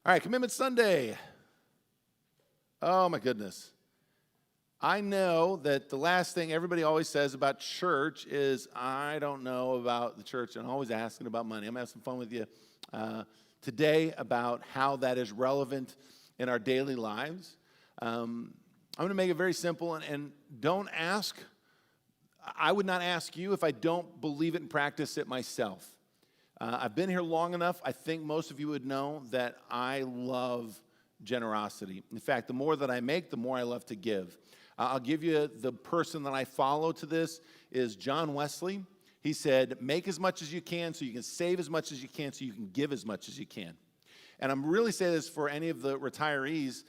All right, Commitment Sunday. Oh, my goodness. I know that the last thing everybody always says about church is, I don't know about the church, and I'm always asking about money. I'm going to have some fun with you today about how that is relevant in our daily lives. I'm going to make it very simple, and don't ask. I would not ask you if I don't believe it and practice it myself. I've been here long enough. I think most of you would know that I love generosity. In fact, the more that I make, the more I love to give. I'll give you the person that I follow to this is John Wesley. He said, make as much as you can so you can save as much as you can so you can give as much as you can. And I'm really saying this for any of the retirees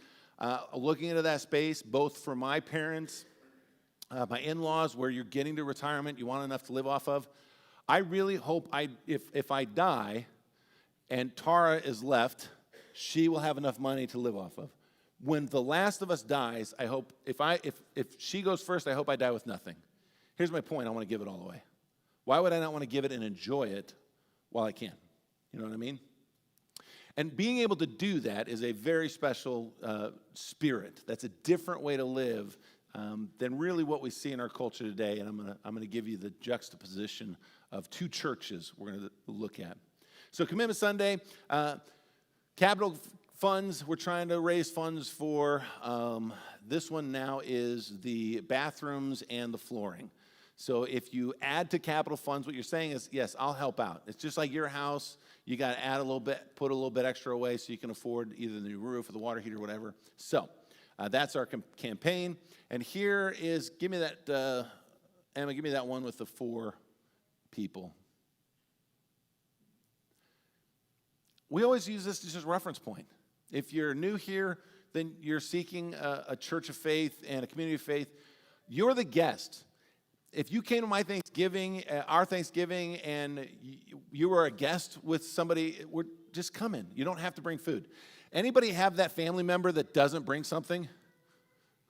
looking into that space, both for my parents, my in-laws, where you're getting to retirement, you want enough to live off of. I really hope if I die and Tara is left, she will have enough money to live off of. When the last of us dies, I hope, if she goes first, I hope I die with nothing. Here's my point. I want to give it all away. Why would I not want to give it and enjoy it while I can? You know what I mean? And being able to do that is a very special spirit. That's a different way to live than really what we see in our culture today. And I'm going to give you the juxtaposition of two churches we're going to look at. So Commitment Sunday, capital funds, we're trying to raise funds for. This one now is the bathrooms and the flooring. So if you add to capital funds, what you're saying is, yes, I'll help out. It's just like your house. You got to add a little bit, put a little bit extra away so you can afford either the new roof or the water heater or whatever. So that's our campaign. And here is, give me that, Emma, give me that one with the 4 people. We always use this as just a reference point. If you're new here, then you're seeking a church of faith and a community of faith. You're the guest. If you came to my Thanksgiving, our Thanksgiving, and you were a guest with somebody, just come in. You don't have to bring food. Anybody have that family member that doesn't bring something?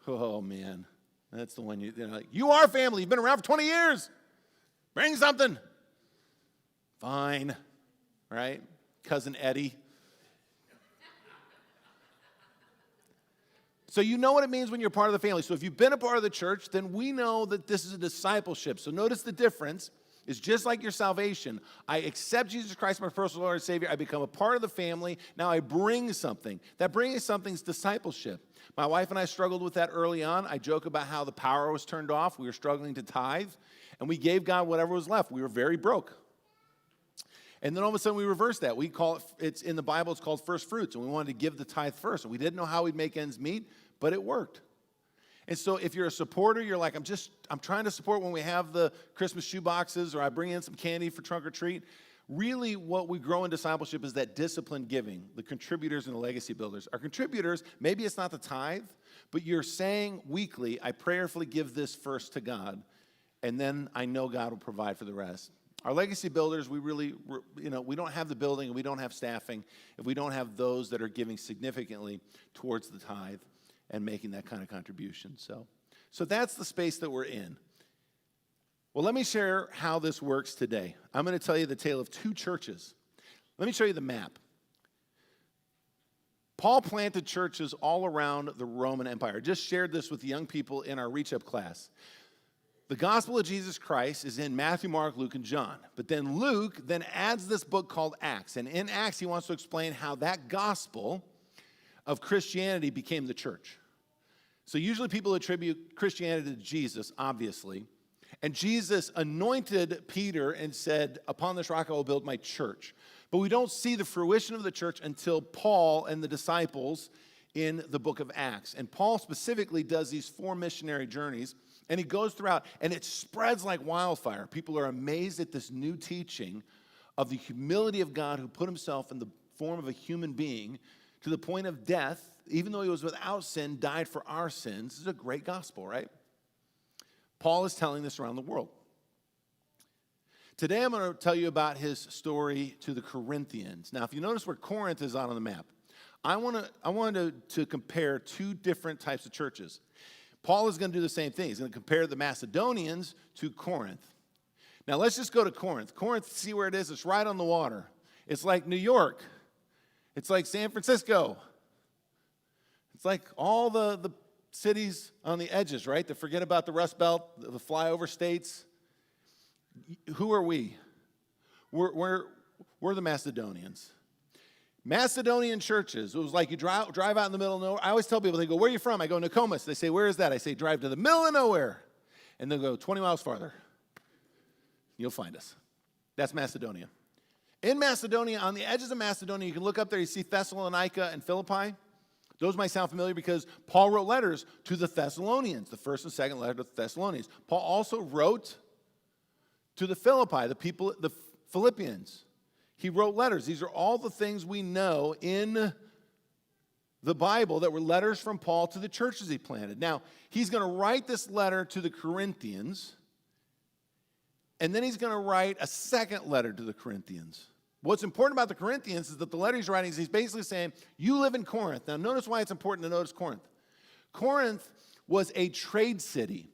Oh, man. That's the one you are family. You've been around for 20 years. Bring something. Fine. Right? Cousin Eddie. So you know what it means when you're part of the family. So if you've been a part of the church, then we know that this is a discipleship. So notice the difference is just like your salvation. I accept Jesus Christ, my personal Lord and Savior. I become a part of the family. Now I bring something. That bringing something is discipleship. My wife and I struggled with that early on. I joke about how the power was turned off. We were struggling to tithe, and we gave God whatever was left. We were very broke. And then all of a sudden we reversed that. We call it's in the Bible, it's called first fruits, and we wanted to give the tithe first. And we didn't know how we'd make ends meet, but it worked. And so if you're a supporter, you're like, I'm trying to support when we have the Christmas shoe boxes, or I bring in some candy for trunk or treat. Really what we grow in discipleship is that disciplined giving, the contributors and the legacy builders. Our contributors, maybe it's not the tithe, but you're saying weekly, I prayerfully give this first to God, and then I know God will provide for the rest. Our legacy builders, we really, we don't have the building and we don't have staffing if we don't have those that are giving significantly towards the tithe and making that kind of contribution. So that's the space that we're in. Well, let me share how this works today. I'm going to tell you the tale of 2 churches. Let me show you the map. Paul planted churches all around the Roman Empire. I just shared this with the young people in our Reach Up class. The gospel of Jesus Christ is in Matthew, Mark, Luke, and John. But then Luke then adds this book called Acts. And in Acts, he wants to explain how that gospel of Christianity became the church. So usually people attribute Christianity to Jesus, obviously. And Jesus anointed Peter and said, upon this rock I will build my church. But we don't see the fruition of the church until Paul and the disciples in the book of Acts. And Paul specifically does these 4 missionary journeys. And he goes throughout, and it spreads like wildfire. People are amazed at this new teaching of the humility of God who put himself in the form of a human being to the point of death, even though he was without sin, died for our sins. This is a great gospel, right? Paul is telling this around the world. Today I'm going to tell you about his story to the Corinthians. Now, if you notice where Corinth is on the map, I wanted to compare 2 different types of churches. Paul is going to do the same thing. He's going to compare the Macedonians to Corinth. Now, let's just go to Corinth. Corinth, see where it is? It's right on the water. It's like New York. It's like San Francisco. It's like all the cities on the edges, right? That forget about the Rust Belt, the flyover states. Who are we? We're the Macedonians. Macedonian churches, it was like you drive out in the middle of nowhere. I always tell people, they go, where are you from? I go, Nokomis. They say, where is that? I say, drive to the middle of nowhere. And they'll go 20 miles farther. You'll find us. That's Macedonia. In Macedonia, on the edges of Macedonia, you can look up there, you see Thessalonica and Philippi. Those might sound familiar because Paul wrote letters to the Thessalonians, the first and second letter to the Thessalonians. Paul also wrote to the Philippi, the Philippians. He wrote letters. These are all the things we know in the Bible that were letters from Paul to the churches he planted. Now, he's going to write this letter to the Corinthians, and then he's going to write a second letter to the Corinthians. What's important about the Corinthians is that the letter he's writing is he's basically saying, you live in Corinth. Now, notice why it's important to notice Corinth. Corinth was a trade city.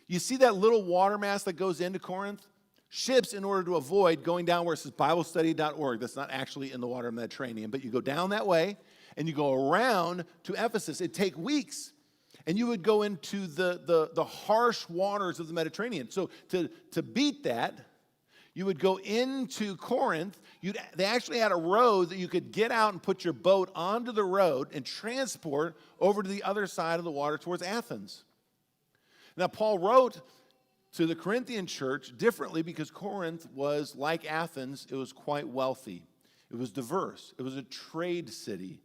You see that little water mass that goes into Corinth? Ships, in order to avoid going down where it says BibleStudy.org, that's not actually in the water of the Mediterranean, but you go down that way and you go around to Ephesus. It'd take weeks, and you would go into the harsh waters of the Mediterranean. So to beat that, you would go into Corinth. They actually had a road that you could get out and put your boat onto the road and transport over to the other side of the water towards Athens. Now, Paul wrote to the Corinthian church differently because Corinth was, like Athens, it was quite wealthy. It was diverse. It was a trade city.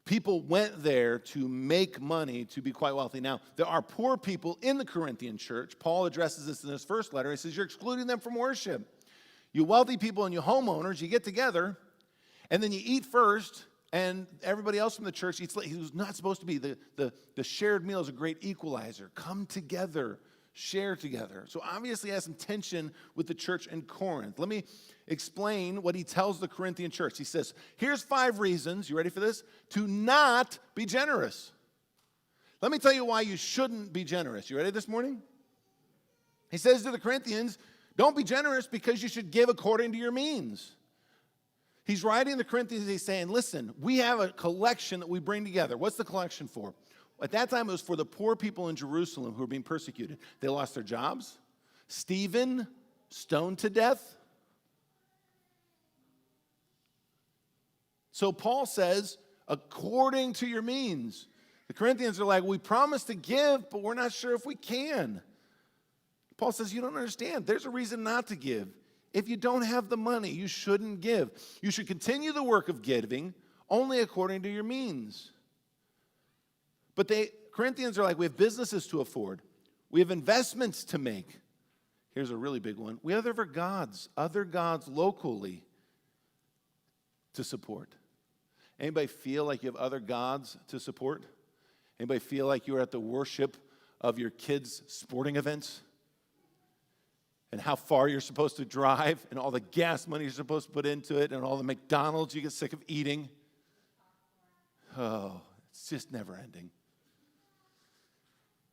People went there to make money, to be quite wealthy. Now, there are poor people in the Corinthian church. Paul addresses this in his first letter. He says, you're excluding them from worship. You wealthy people and you homeowners, you get together, and then you eat first, and everybody else from the church eats late. He was not supposed to be. The shared meal is a great equalizer. Come together. Share together. So obviously he has some tension with the church in Corinth. Let me explain what he tells the Corinthian church. He says, here's 5 reasons, you ready for this? To not be generous. Let me tell you why you shouldn't be generous. You ready this morning? He says to the Corinthians, don't be generous because you should give according to your means. He's writing to the Corinthians, he's saying, listen, we have a collection that we bring together. What's the collection for? At that time, it was for the poor people in Jerusalem who were being persecuted. They lost their jobs. Stephen, stoned to death. So Paul says, according to your means. The Corinthians are like, we promise to give, but we're not sure if we can. Paul says, you don't understand. There's a reason not to give. If you don't have the money, you shouldn't give. You should continue the work of giving only according to your means. But Corinthians are like, we have businesses to afford. We have investments to make. Here's a really big one. We have other gods locally to support. Anybody feel like you have other gods to support? Anybody feel like you're at the worship of your kids' sporting events? And how far you're supposed to drive and all the gas money you're supposed to put into it and all the McDonald's you get sick of eating? Oh, it's just never ending.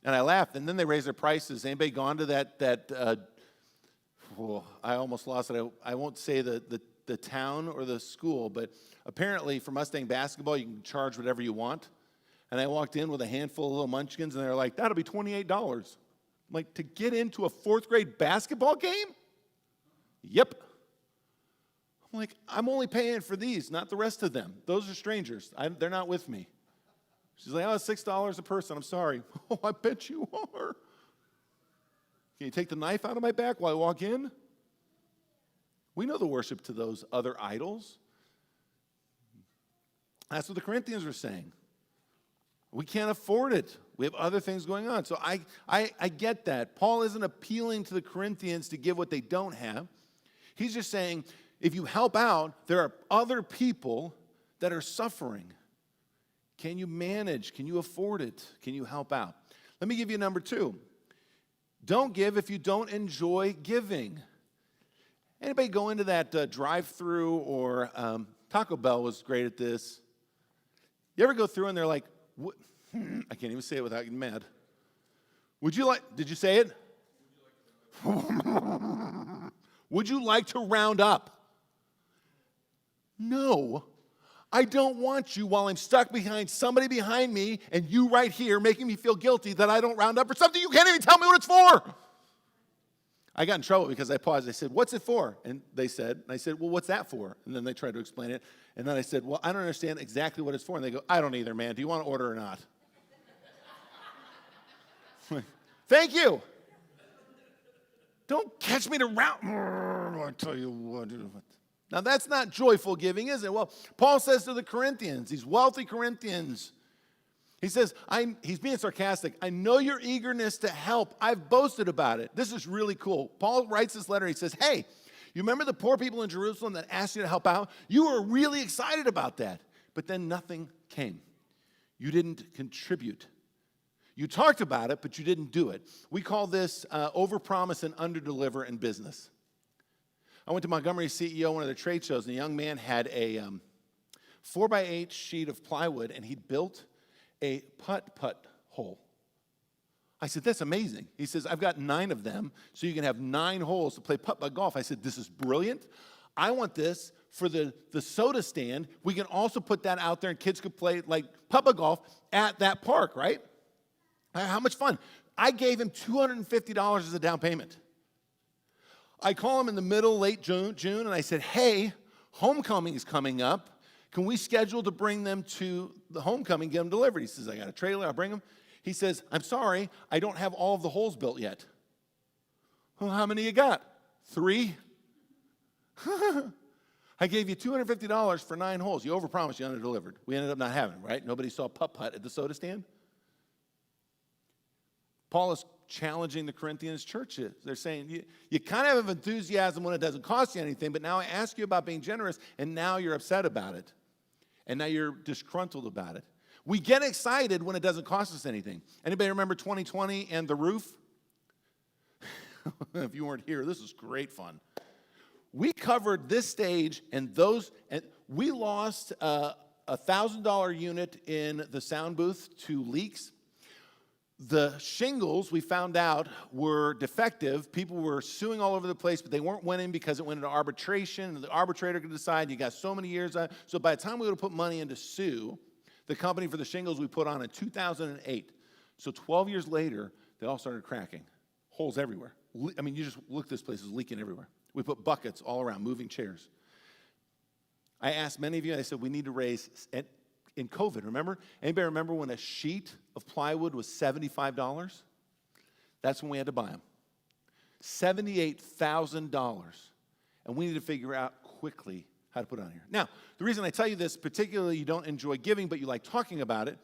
And I laughed, and then they raised their prices. Anybody gone to that I almost lost it. I won't say the town or the school, but apparently for Mustang basketball, you can charge whatever you want. And I walked in with a handful of little munchkins, and they were like, that'll be $28. I'm like, to get into a 4th grade basketball game? Yep. I'm like, I'm only paying for these, not the rest of them. Those are strangers. They're not with me. She's like, oh, it's $6 a person. I'm sorry. Oh, I bet you are. Can you take the knife out of my back while I walk in? We know the worship to those other idols. That's what the Corinthians were saying. We can't afford it. We have other things going on. So I get that. Paul isn't appealing to the Corinthians to give what they don't have. He's just saying, if you help out, there are other people that are suffering. Can you manage? Can you afford it? Can you help out? Let me give you number 2. Don't give if you don't enjoy giving. Anybody go into that drive-through or Taco Bell was great at this. You ever go through and they're like, I can't even say it without getting mad. Did you say it? Would you like to round up? No, I don't want you while I'm stuck behind somebody behind me and you right here making me feel guilty that I don't round up for something you can't even tell me what it's for. I got in trouble because I paused. I said, what's it for? And they said, and I said, well, what's that for? And then they tried to explain it. And then I said, well, I don't understand exactly what it's for. And they go, I don't either, man. Do you want to order or not? Thank you. Don't catch me to round. I tell you what. Now, that's not joyful giving, is it? Well, Paul says to the Corinthians, these wealthy Corinthians, he says, he's being sarcastic. I know your eagerness to help. I've boasted about it. This is really cool. Paul writes this letter. He says, hey, you remember the poor people in Jerusalem that asked you to help out? You were really excited about that. But then nothing came. You didn't contribute. You talked about it, but you didn't do it. We call this overpromise and underdeliver in business. I went to Montgomery CEO, one of their trade shows, and a young man had a 4x8 sheet of plywood, and he built a putt-putt hole. I said, that's amazing. He says, I've got 9 of them, so you can have 9 holes to play putt-putt golf. I said, this is brilliant. I want this for the soda stand. We can also put that out there, and kids could play like putt-putt golf at that park, right? How much fun. I gave him $250 as a down payment. I call him in the middle, late June, and I said, hey, homecoming is coming up. Can we schedule to bring them to the homecoming, get them delivered? He says, I got a trailer, I'll bring them. He says, I'm sorry, I don't have all of the holes built yet. Well, how many you got? 3? I gave you $250 for 9 holes. You overpromised, you underdelivered. We ended up not having them, right? Nobody saw putt-putt at the soda stand. Paul is challenging the Corinthians churches. They're saying, you kind of have enthusiasm when it doesn't cost you anything, but now I ask you about being generous, and now you're upset about it. And now you're disgruntled about it. We get excited when it doesn't cost us anything. Anybody remember 2020 and the roof? If you weren't here, this is great fun. We covered this stage and we lost a $1,000 unit in the sound booth to leaks. The shingles, we found out, were defective. People were suing all over the place, but they weren't winning because it went into arbitration, and the arbitrator could decide you got so many years. So by the time we would have put money in to sue the company for the shingles we put on in 2008, so 12 years later, they all started cracking. Holes everywhere. I mean, you just look, this place is leaking everywhere. We put buckets all around, moving chairs. I asked many of you, I said, we need to raise... In COVID, remember? Anybody remember when a sheet of plywood was $75? That's when we had to buy them. $78,000. And we need to figure out quickly how to put it on here. Now, the reason I tell you this, particularly you don't enjoy giving, but you like talking about it,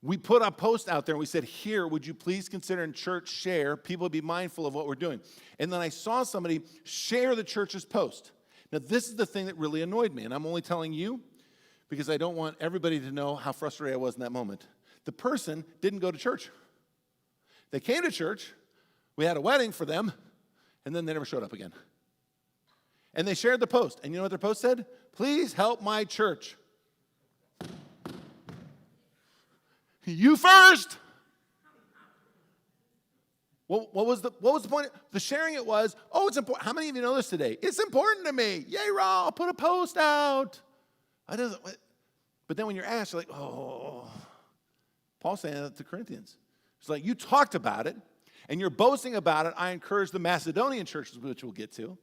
we put a post out there and we said, here, would you please consider in church share? People would be mindful of what we're doing. And then I saw somebody share the church's post. Now, this is the thing that really annoyed me, and I'm only telling you because I don't want everybody to know how frustrated I was in that moment. The person didn't go to church. They came to church, we had a wedding for them, and then they never showed up again. And they shared the post. And you know what their post said? Please help my church. You first. What was the point? The sharing it was, oh, it's important. How many of you know this today? It's important to me. Yay, Raw, I'll put a post out. But then when you're asked, you're like, oh. Paul's saying that to Corinthians. It's like, you talked about it, and you're boasting about it. I encourage the Macedonian churches, which we'll get to.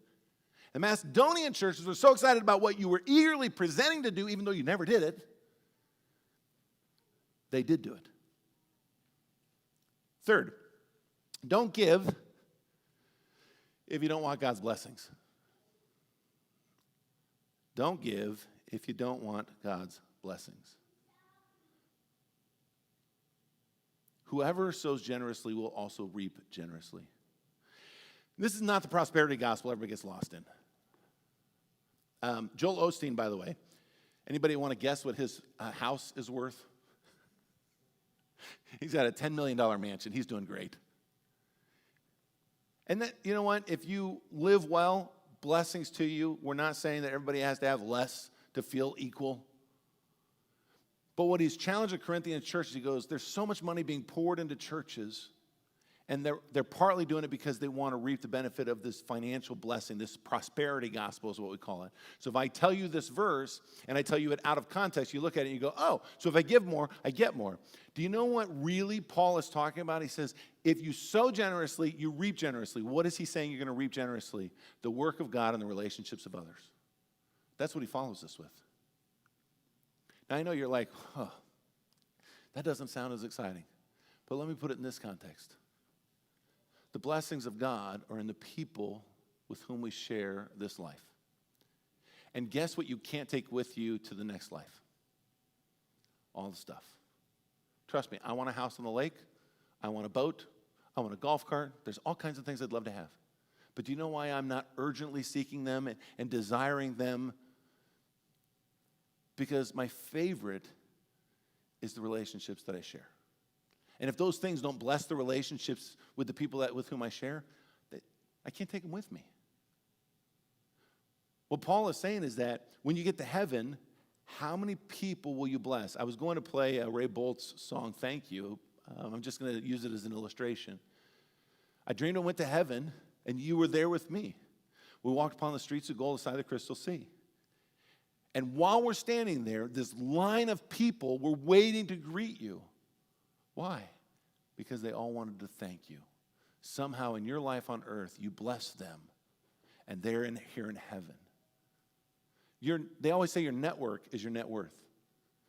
The Macedonian churches were so excited about what you were eagerly presenting to do, even though you never did it. They did do it. Third, don't give if you don't want God's blessings. Don't give if you don't want God's blessings. Whoever sows generously will also reap generously. This is not the prosperity gospel everybody gets lost in. Joel Osteen, by the way, anybody want to guess what his house is worth? He's got a $10 million mansion. He's doing great. And that, you know what? If you live well, blessings to you. We're not saying that everybody has to have less to feel equal. But what he's challenged the Corinthian church, he goes, there's so much money being poured into churches, And they're partly doing it because they want to reap the benefit of this financial blessing. This prosperity gospel is what we call it. So if I tell you this verse and I tell you it out of context, you look at it and you go, oh, so if I give more, I get more. Do you know what really Paul is talking about? He says, if you sow generously, you reap generously. What is he saying you're going to reap generously? The work of God and the relationships of others. That's what he follows this with. Now I know you're like, oh, that doesn't sound as exciting. But let me put it in this context. The blessings of God are in the people with whom we share this life. And guess what you can't take with you to the next life? All the stuff. Trust me, I want a house on the lake. I want a boat. I want a golf cart. There's all kinds of things I'd love to have. But do you know why I'm not urgently seeking them and desiring them? Because my favorite is the relationships that I share. And if those things don't bless the relationships with the people with whom I share, I can't take them with me. What Paul is saying is that when you get to heaven, how many people will you bless? I was going to play Ray Bolt's song, Thank You. I'm just going to use it as an illustration. I dreamed I went to heaven, and you were there with me. We walked upon the streets of gold beside the crystal sea. And while we're standing there, this line of people were waiting to greet you. Why? Because they all wanted to thank you. Somehow in your life on earth, you bless them, and they're here in heaven. They always say your network is your net worth.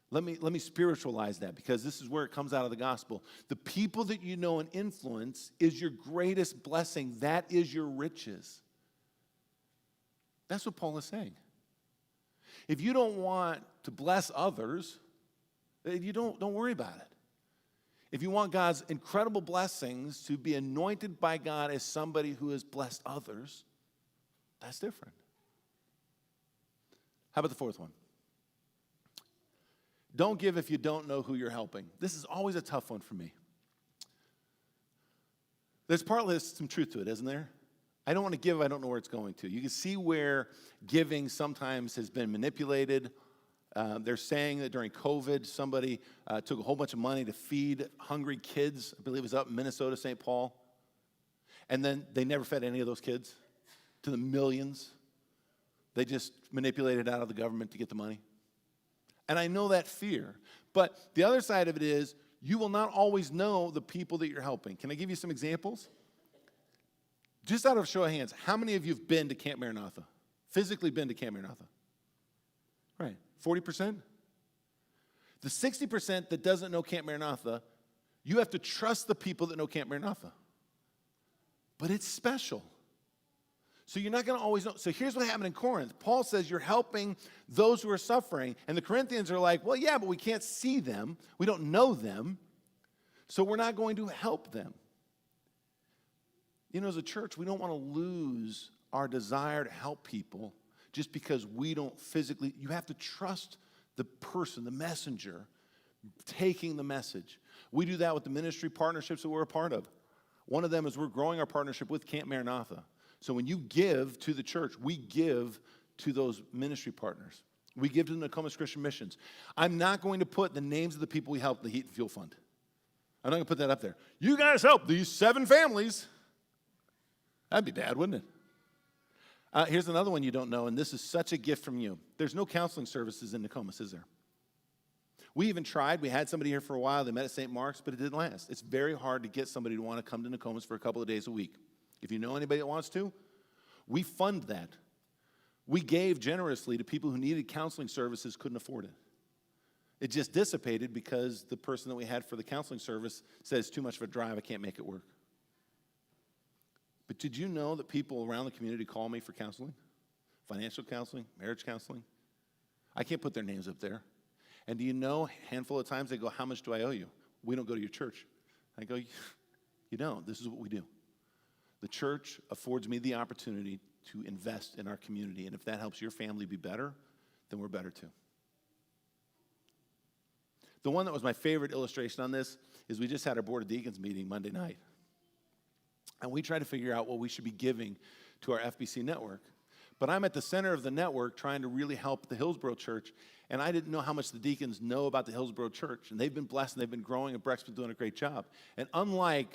Let me spiritualize that, because this is where it comes out of the gospel. The people that you know and influence is your greatest blessing. That is your riches. That's what Paul is saying. If you don't want to bless others, you don't worry about it. If you want God's incredible blessings to be anointed by God as somebody who has blessed others, that's different. How about the fourth one? Don't give if you don't know who you're helping. This is always a tough one for me. There's partly some truth to it, isn't there? I don't want to give if I don't know where it's going to. You can see where giving sometimes has been manipulated. They're saying that during COVID, somebody took a whole bunch of money to feed hungry kids. I believe it was up in Minnesota, St. Paul. And then they never fed any of those kids to the millions. They just manipulated out of the government to get the money. And I know that fear. But the other side of it is, you will not always know the people that you're helping. Can I give you some examples? Just out of show of hands, how many of you have been to Camp Maranatha? Physically been to Camp Maranatha? Right. 40%? The 60% that doesn't know Camp Maranatha, you have to trust the people that know Camp Maranatha. But it's special. So you're not going to always know. So here's what happened in Corinth. Paul says you're helping those who are suffering. And the Corinthians are like, well, yeah, but we can't see them. We don't know them. So we're not going to help them. You know, as a church, we don't want to lose our desire to help people just because we don't physically. You have to trust the person, the messenger, taking the message. We do that with the ministry partnerships that we're a part of. One of them is we're growing our partnership with Camp Maranatha. So when you give to the church, we give to those ministry partners. We give to the Nokomis Christian Missions. I'm not going to put the names of the people we help in the Heat and Fuel Fund. I'm not going to put that up there. You guys help these 7 families. That'd be bad, wouldn't it? Here's another one you don't know, and this is such a gift from you. There's no counseling services in Nokomis, is there? We even tried. We had somebody here for a while. They met at St. Mark's, but it didn't last. It's very hard to get somebody to want to come to Nokomis for a couple of days a week. If you know anybody that wants to, we fund that. We gave generously to people who needed counseling services, couldn't afford it. It just dissipated because the person that we had for the counseling service said it's too much of a drive, I can't make it work. But did you know that people around the community call me for counseling? Financial counseling, marriage counseling? I can't put their names up there. And do you know, a handful of times they go, how much do I owe you? We don't go to your church. I go, you don't. This is what we do. The church affords me the opportunity to invest in our community. And if that helps your family be better, then we're better too. The one that was my favorite illustration on this is we just had our Board of Deacons meeting Monday night. And we tried to figure out what we should be giving to our FBC network. But I'm at the center of the network trying to really help the Hillsborough Church. And I didn't know how much the deacons know about the Hillsborough Church. And they've been blessed and they've been growing, and Breck's been doing a great job. And unlike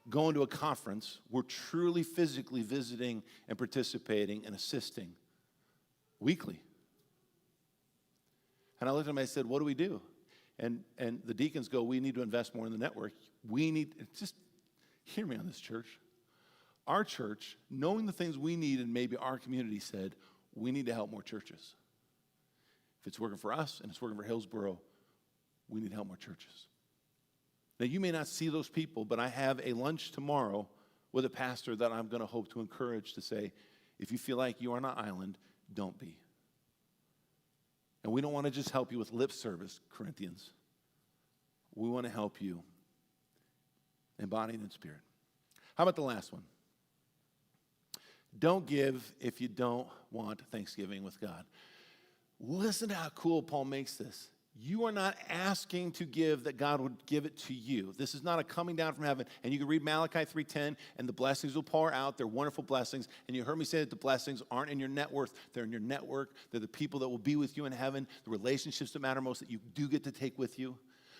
going to a conference. We're truly physically visiting and participating and assisting weekly. And I looked at him and I said, what do we do? And the deacons go, we need to invest more in the network. Just hear me on this, church. Our church, knowing the things we need and maybe our community said, we need to help more churches. If it's working for us and it's working for Hillsboro, we need to help more churches. Now, you may not see those people, but I have a lunch tomorrow with a pastor that I'm going to hope to encourage to say, if you feel like you are on an island, don't be. And we don't want to just help you with lip service, Corinthians. We want to help you in body and in spirit. How about the last one? Don't give if you don't want Thanksgiving with God. Listen to how cool Paul makes this. You are not asking to give that God would give it to you. This is not a coming down from heaven. And you can read Malachi 3:10, and the blessings will pour out. They're wonderful blessings. And you heard me say that the blessings aren't in your net worth. They're in your network. They're the people that will be with you in heaven, the relationships that matter most that you do get to take with you.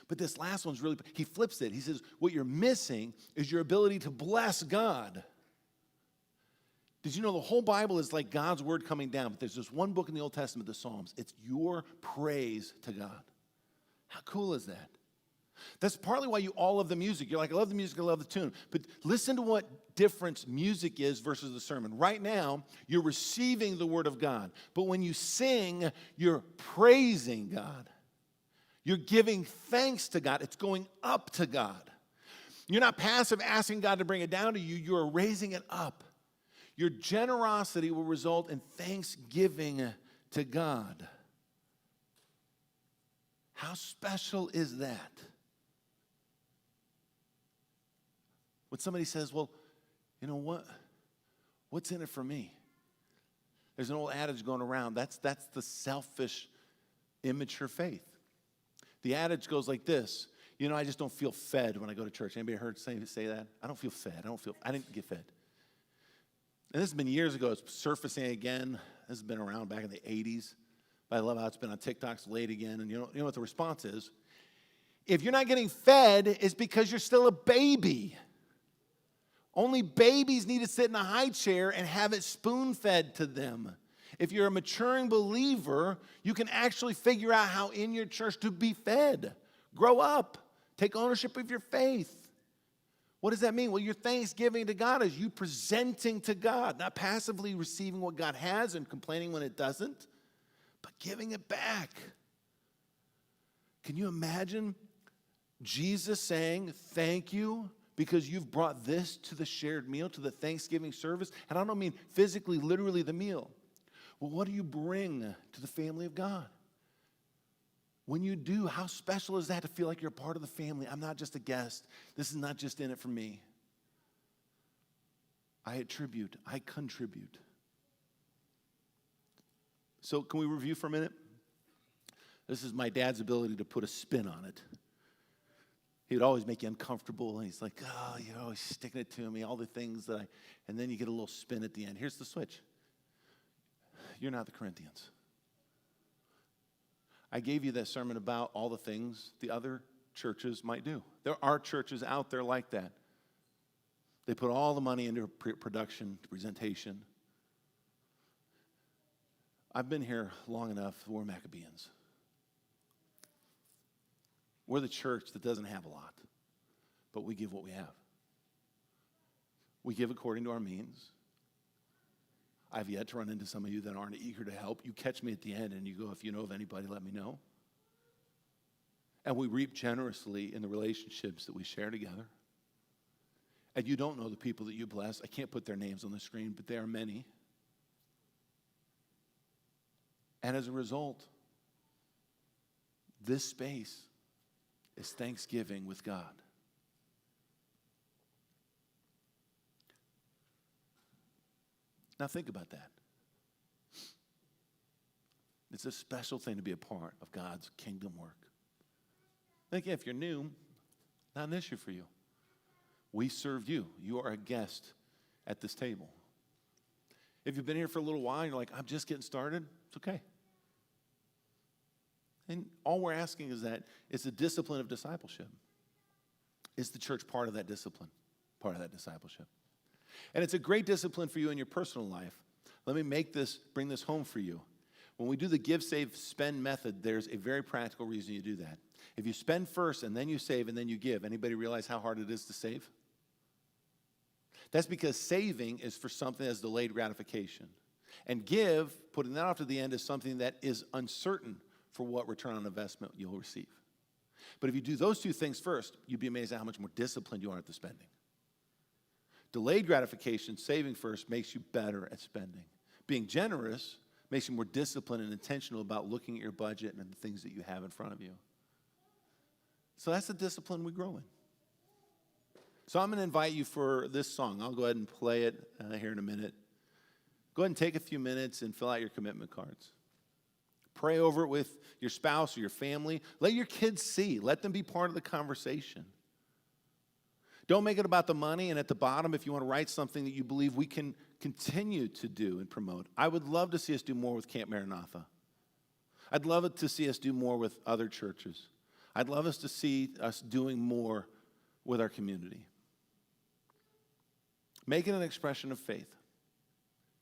But this last one's really, he flips it. He says, what you're missing is your ability to bless God. Did you know the whole Bible is like God's word coming down? But there's this one book in the Old Testament, the Psalms. It's your praise to God. How cool is that? That's partly why you all love the music. You're like, I love the music, I love the tune. But listen to what difference music is versus the sermon. Right now, you're receiving the word of God. But when you sing, you're praising God. You're giving thanks to God. It's going up to God. You're not passive asking God to bring it down to you. You're raising it up. Your generosity will result in thanksgiving to God. How special is that? When somebody says, well, you know what? What's in it for me? There's an old adage going around. That's the selfish, immature faith. The adage goes like this. You know, I just don't feel fed when I go to church. Anybody heard say that? I don't feel fed. I didn't get fed. And this has been years ago. It's surfacing again. This has been around back in the 80s. But I love how it's been on TikTok's late again. And you know what the response is? If you're not getting fed, it's because you're still a baby. Only babies need to sit in a high chair and have it spoon-fed to them. If you're a maturing believer, you can actually figure out how in your church to be fed. Grow up. Take ownership of your faith. What does that mean? Well, your thanksgiving to God is you presenting to God, not passively receiving what God has and complaining when it doesn't, but giving it back. Can you imagine Jesus saying, thank you because you've brought this to the shared meal, to the Thanksgiving service? And I don't mean physically, literally the meal. Well, what do you bring to the family of God? When you do, how special is that to feel like you're a part of the family? I'm not just a guest. This is not just in it for me. I contribute. So can we review for a minute? This is my dad's ability to put a spin on it. He would always make you uncomfortable, and he's like, oh, you're always sticking it to me, all the things and then you get a little spin at the end. Here's the switch. You're not the Corinthians. I gave you that sermon about all the things the other churches might do. There are churches out there like that. They put all the money into production, presentation. I've been here long enough. We're Maccabeans. We're the church that doesn't have a lot, but we give what we have. We give according to our means. I've yet to run into some of you that aren't eager to help. You catch me at the end and you go, if you know of anybody, let me know. And we reap generously in the relationships that we share together. And you don't know the people that you bless. I can't put their names on the screen, but there are many. And as a result, this space is Thanksgiving with God. Now think about that. It's a special thing to be a part of God's kingdom work. Think if you're new, not an issue for you. We serve you. You are a guest at this table. If you've been here for a little while and you're like, I'm just getting started, it's okay. And all we're asking is that it's a discipline of discipleship. Is the church part of that discipline? part of that discipleship. And it's a great discipline for you in your personal life. Let me bring this home for you. When we do the give, save, spend method, there's a very practical reason you do that. If you spend first and then you save and then you give, anybody realize how hard it is to save? That's because saving is for something that's delayed gratification. And give, putting that off to the end, is something that is uncertain for what return on investment you'll receive. But if you do those two things first, you'd be amazed at how much more disciplined you are at the spending. Delayed gratification, saving first, makes you better at spending. Being generous makes you more disciplined and intentional about looking at your budget and the things that you have in front of you. So that's the discipline we grow in. So I'm going to invite you for this song. I'll go ahead and play it here in a minute. Go ahead and take a few minutes and fill out your commitment cards. Pray over it with your spouse or your family. Let your kids see. Let them be part of the conversation. Don't make it about the money, and at the bottom, if you want to write something that you believe we can continue to do and promote. I would love to see us do more with Camp Maranatha. I'd love it to see us do more with other churches. I'd love us to see us doing more with our community. Make it an expression of faith.